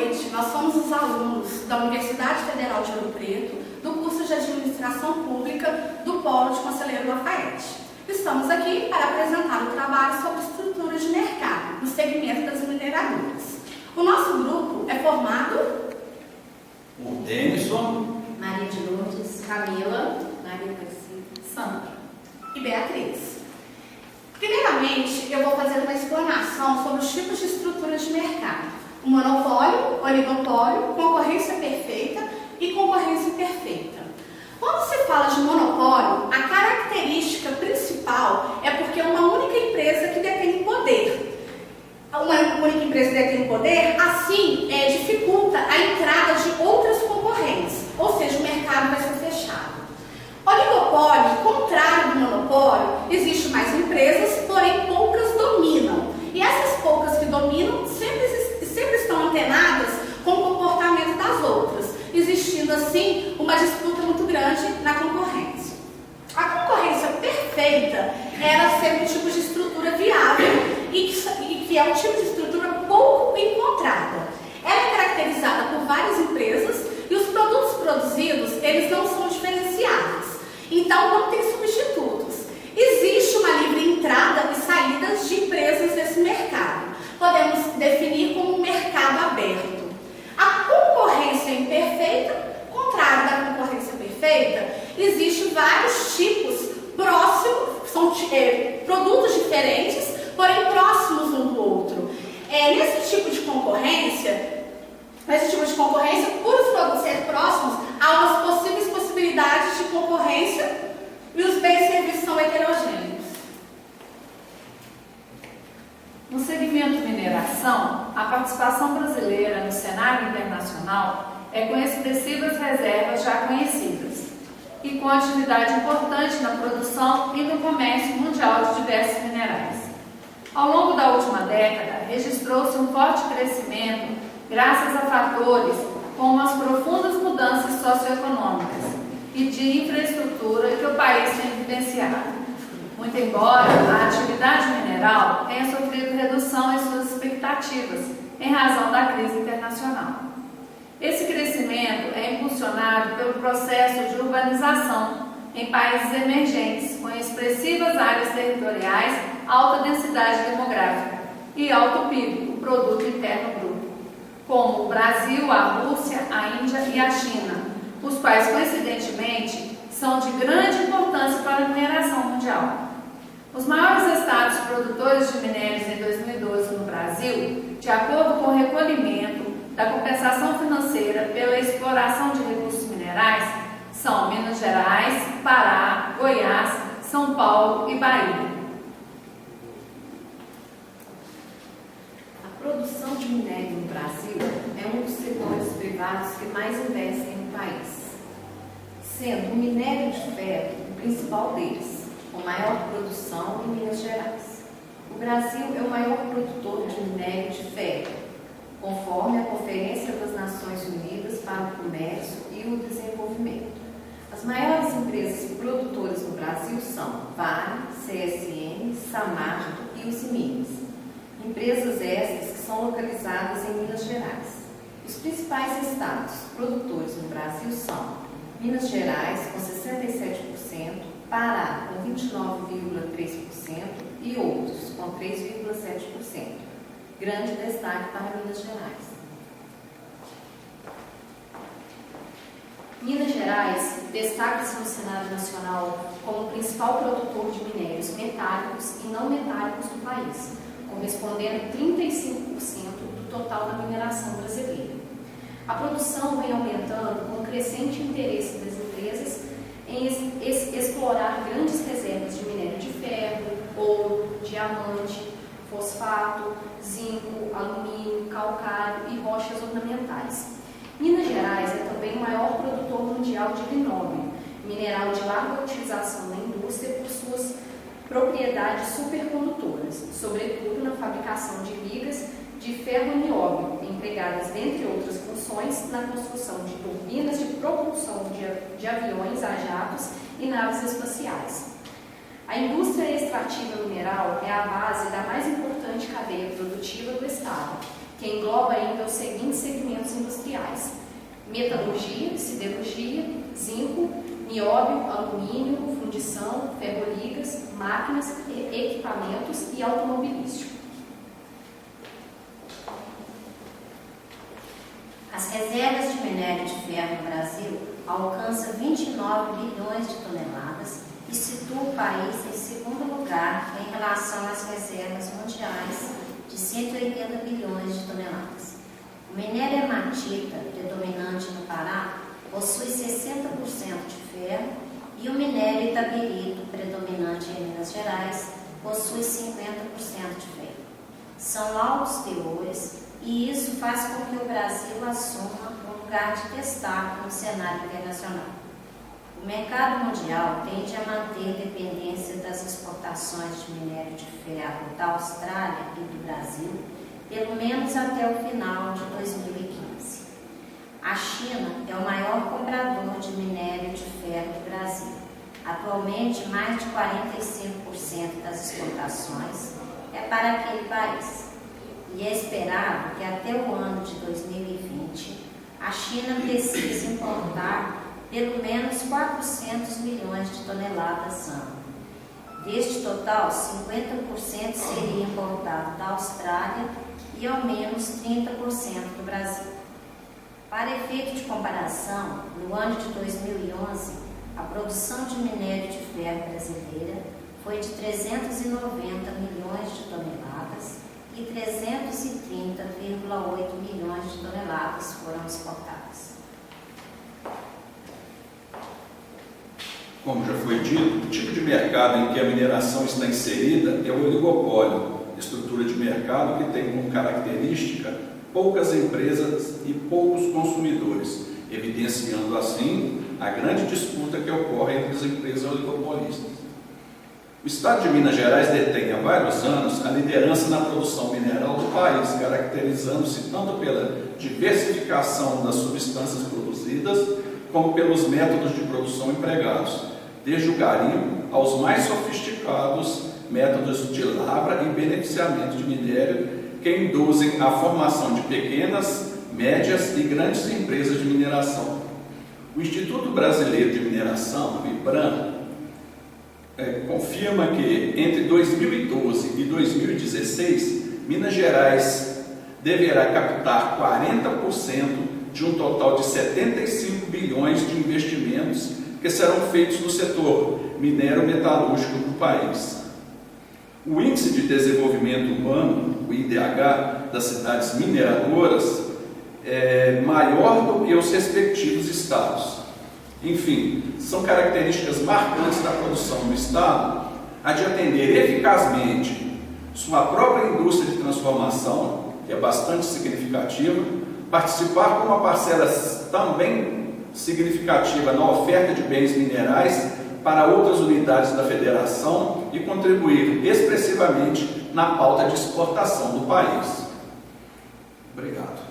noite, nós somos os alunos da Universidade Federal de Ouro Preto, do curso de Administração Pública do Polo de Conselheiro Lafayette. Estamos aqui para apresentar o trabalho sobre estruturas de mercado no segmento das mineradoras. O nosso grupo é formado por Denison, Maria de Lourdes, Camila, Maria Aparecida, Sandra e Beatriz. Primeiramente, eu vou fazer uma explanação sobre os tipos de estruturas de mercado: o monopólio, oligopólio, concorrência perfeita e concorrência imperfeita. Quando se fala de monopólio, a característica principal é porque é uma única empresa que detém poder. Uma única empresa que detém poder, assim, dificulta a entrada de outras concorrentes, ou seja, o mercado vai ser fechado. Oligopólio, contrário do monopólio, existe mais empresas, porém poucas dominam. E essas poucas que dominam sempre estão antenadas com o comportamento das outras, existindo assim uma disputa muito grande na concorrência. A concorrência perfeita era ser um tipo de estrutura viável e que é um tipo de estrutura pouco encontrada. Ela é caracterizada por várias empresas e os produtos produzidos, eles não são diferenciados. Então, não tem substitutos. Existe uma livre entrada e saídas de empresas nesse mercado. Podemos definir como um mercado aberto. A concorrência imperfeita, contrário da concorrência perfeita, existem vários tipos próximos, são produtos diferentes, porém próximos um do outro. Nesse tipo de concorrência, por os produtos serem próximos, há umas possíveis possibilidades de concorrência e os bens e serviços são heterogêneos. No segmento mineração, a participação brasileira no cenário internacional é com expressivas reservas já conhecidas e com atividade importante na produção e no comércio mundial de diversos minerais. Ao longo da última década, registrou-se um forte crescimento graças a fatores como as profundas mudanças socioeconômicas e de infraestrutura que o país tem vivenciado. Muito embora a atividade mineral tenha sofrido redução em suas expectativas em razão da crise internacional. Esse crescimento é impulsionado pelo processo de urbanização em países emergentes, com expressivas áreas territoriais, alta densidade demográfica e alto PIB, o Produto Interno Bruto, como o Brasil, a Rússia, a Índia e a China, os quais, coincidentemente, são de grande importância para a mineração mundial. Os maiores estados produtores de minérios em 2012 no Brasil, de acordo com o recolhimento da compensação financeira pela exploração de recursos minerais, são Minas Gerais, Pará, Goiás, São Paulo e Bahia. A produção de minério no Brasil é um dos setores privados que mais investem no país, sendo o minério de ferro o principal deles, com maior produção em Minas Gerais. O Brasil é o maior produtor de minério de ferro, conforme a Conferência das Nações Unidas para o Comércio e o Desenvolvimento. As maiores empresas produtoras no Brasil são Vale, CSN, Samarco e Usiminas. Empresas estas que são localizadas em Minas Gerais. Os principais estados produtores no Brasil são Minas Gerais, com 67%, Pará, com 29,3% e outros, com 3,7%. Grande destaque para Minas Gerais. Minas Gerais destaca-se no cenário nacional como o principal produtor de minérios metálicos e não metálicos do país, correspondendo a 35% do total da mineração brasileira. A produção vem aumentando com o crescente interesse das empresas em explorar grandes reservas de minério de ferro, ouro, diamante, fosfato, zinco, alumínio, calcário e rochas ornamentais. Minas Gerais é também o maior produtor mundial de linóleo, mineral de larga utilização na indústria por suas propriedades supercondutoras, sobretudo na fabricação de ligas de ferro e nióbio, empregadas, dentre outras funções, na construção de turbinas de propulsão de aviões a jatos e naves espaciais. A indústria extrativa mineral é a base da mais importante cadeia produtiva do Estado, que engloba ainda os seguintes segmentos industriais: metalurgia, siderurgia, zinco, nióbio, alumínio, fundição, ferroligas, máquinas, equipamentos e automobilístico. As reservas de minério de ferro no Brasil alcançam 29 bilhões de toneladas e situa o país em segundo lugar em relação às reservas mundiais de 180 bilhões de toneladas. O minério hematita, predominante no Pará, possui 60% de ferro e o minério itabirito, predominante em Minas Gerais, possui 50% de ferro. São altos teores e isso faz com que o Brasil assuma um lugar de destaque no cenário internacional. O mercado mundial tende a manter dependência das exportações de minério de ferro da Austrália e do Brasil, pelo menos até o final de 2015. A China é o maior comprador de minério de ferro do Brasil. Atualmente, mais de 45% das exportações é para aquele país. E é esperado que até o ano de 2020 a China precise importar pelo menos 400 milhões de toneladas ano. Deste total, 50% seria importado da Austrália e ao menos 30% do Brasil. Para efeito de comparação, no ano de 2011, a produção de minério de ferro brasileira foi de 390 milhões de toneladas e 330,8 milhões de toneladas foram exportadas. Como já foi dito, o tipo de mercado em que a mineração está inserida é o oligopólio, estrutura de mercado que tem como característica poucas empresas e poucos consumidores, evidenciando assim a grande disputa que ocorre entre as empresas oligopolistas. O Estado de Minas Gerais detém há vários anos a liderança na produção mineral do país, caracterizando-se tanto pela diversificação das substâncias produzidas, como pelos métodos de produção empregados, desde o garimpo aos mais sofisticados métodos de lavra e beneficiamento de minério, que induzem a formação de pequenas, médias e grandes empresas de mineração. O Instituto Brasileiro de Mineração, o IBRAM, confirma que entre 2012 e 2016, Minas Gerais deverá captar 40% de um total de 75 bilhões de investimentos que serão feitos no setor minero-metalúrgico do país. O Índice de Desenvolvimento Humano, o IDH, das cidades mineradoras é maior do que os respectivos estados. Enfim, são características marcantes da produção do Estado a de atender eficazmente sua própria indústria de transformação, que é bastante significativa, participar com uma parcela também significativa na oferta de bens minerais para outras unidades da Federação e contribuir expressivamente na pauta de exportação do país. Obrigado.